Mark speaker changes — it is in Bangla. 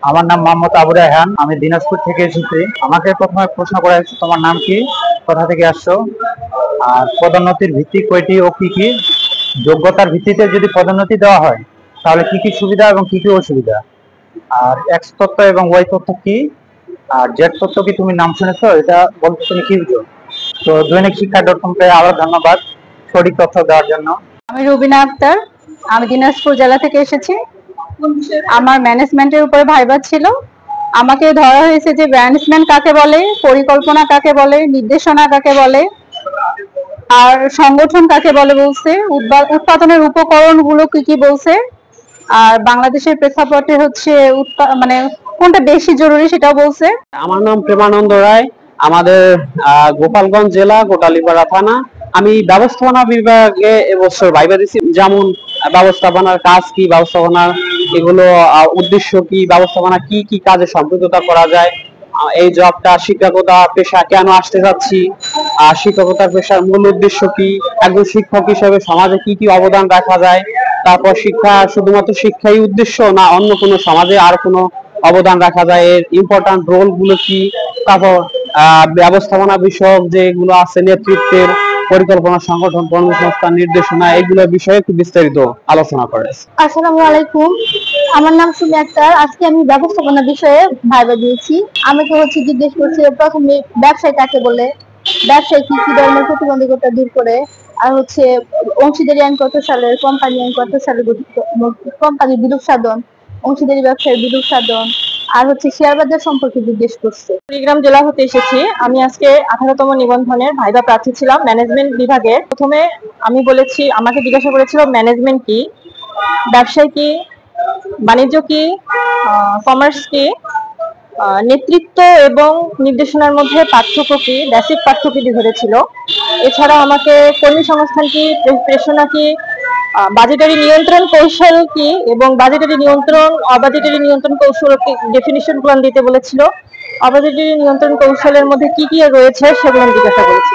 Speaker 1: আমার নাম মোহাম্মদ আবু রায়হান, আমি দিনাজপুর থেকে এসেছি। আমাকে প্রথমে প্রশ্ন করা হয়েছে তোমার নাম কি, কোথা থেকে আসছো, আর পদোন্নতির ভিত্তি কয়টি ও কি কি, যোগ্যতার ভিত্তিতে যদি পদোন্নতি দেওয়া হয় তাহলে কি কি সুবিধা এবং কি কি অসুবিধা, আর এক্স তত্ত্ব এবং ওয়াই তত্ত্ব কি, আর জেড তত্ত্ব কি তুমি নাম শুনেছো, এটা বলতে তুমি কি বুঝো। তো দৈনিক শিক্ষা ডটকমকে আরো ধন্যবাদ সঠিক তথ্য দেওয়ার জন্য।
Speaker 2: আমি রুবিনা আক্তার, আমি দিনাজপুর জেলা থেকে এসেছি। আমার ম্যানেজমেন্টের উপরে ভাইবা ছিল। আমাকে ধরা হয়েছে যে ম্যানেজমেন্ট কাকে বলে, পরিকল্পনা কাকে বলে, নির্দেশনা কাকে বলে, আর সংগঠন কাকে বলে বলছে, উৎপাদনের উপকরণ গুলো কি কি বলছে, আর বাংলাদেশের প্রেক্ষাপটে হচ্ছে মানে কোনটা বেশি জরুরি সেটাও বলছে।
Speaker 3: আমার নাম প্রেমানন্দ রায়, আমাদের গোপালগঞ্জ জেলা কোটালীপাড়া থানা। আমি ব্যবস্থাপনা বিভাগে এবছর ভাইবা দিছি, যেমন ব্যবস্থাপনার কাজ কি, ব্যবস্থাপনার এগুলো উদ্দেশ্য কি, ব্যবস্থাপনা কি কি কাজে সম্পৃক্ততা করা যায়, এই জবটা শিক্ষকতা পেশা কেন আসতে যাচ্ছি, শিক্ষকতার পেশার মূল উদ্দেশ্য কি, একজন শিক্ষক হিসেবে সমাজে কি কি অবদান রাখা যায়, তারপর শিক্ষা শুধুমাত্র শিক্ষাই উদ্দেশ্য না অন্য কোনো সমাজে আর কোনো অবদান রাখা যায়, এর ইম্পর্টেন্ট রোল গুলো কি, তারপর ব্যবস্থাপনা বিষয়ক যেগুলো আছে নেতৃত্বের, পরিকল্পনা, সংগঠন, কর্মসংস্থান, নির্দেশনা, এইগুলো বিষয়ে একটু বিস্তারিত আলোচনা করে।
Speaker 4: আসসালামু আলাইকুম, আমার নাম সুমি আক্তার। আজকে আমি ব্যবস্থাপনা বিষয়ে ভাইবা দিয়েছি। আমাকে জিজ্ঞেস করছে প্রথমে ব্যবসায় কাকে বলে, ব্যবসায় কি কি ধরনের প্রতিবন্ধকতা দূর করে, আর অংশীদারি আইন কত সালের, কোম্পানি আইন কত সালে গঠিত, কোম্পানি বিলুপ সাধন, অংশীদারি ব্যবসায়ের বিলুপ সাধন, আর শেয়ার বাজার সম্পর্কে জিজ্ঞেস করছে।
Speaker 2: কুড়িগ্রাম জেলা হতে এসেছি। আমি আজকে 18তম নিবন্ধনের ভাইবা প্রার্থী ছিলাম ম্যানেজমেন্ট বিভাগে। প্রথমে আমি বলেছি, আমাকে জিজ্ঞাসা করেছিল ম্যানেজমেন্ট কি, ব্যবসায় কি, বাণিজ্য কি, কমার্স কি, নেতৃত্ব এবং নির্দেশনার মধ্যে পার্থক্য কি, বেসিক পার্থক্য কি ধরেছিল। এছাড়া আমাকে কর্মী সংস্থান কি, প্রেষণা কি, বাজেটারি নিয়ন্ত্রণ কৌশল কি এবং বাজেটারি নিয়ন্ত্রণ, অবাজেটারি নিয়ন্ত্রণ কৌশল ডেফিনিশন গুলো দিতে বলেছিল। অবাজেটারি নিয়ন্ত্রণ কৌশলের মধ্যে কি কি রয়েছে সেগুলো জিজ্ঞাসা করেছি।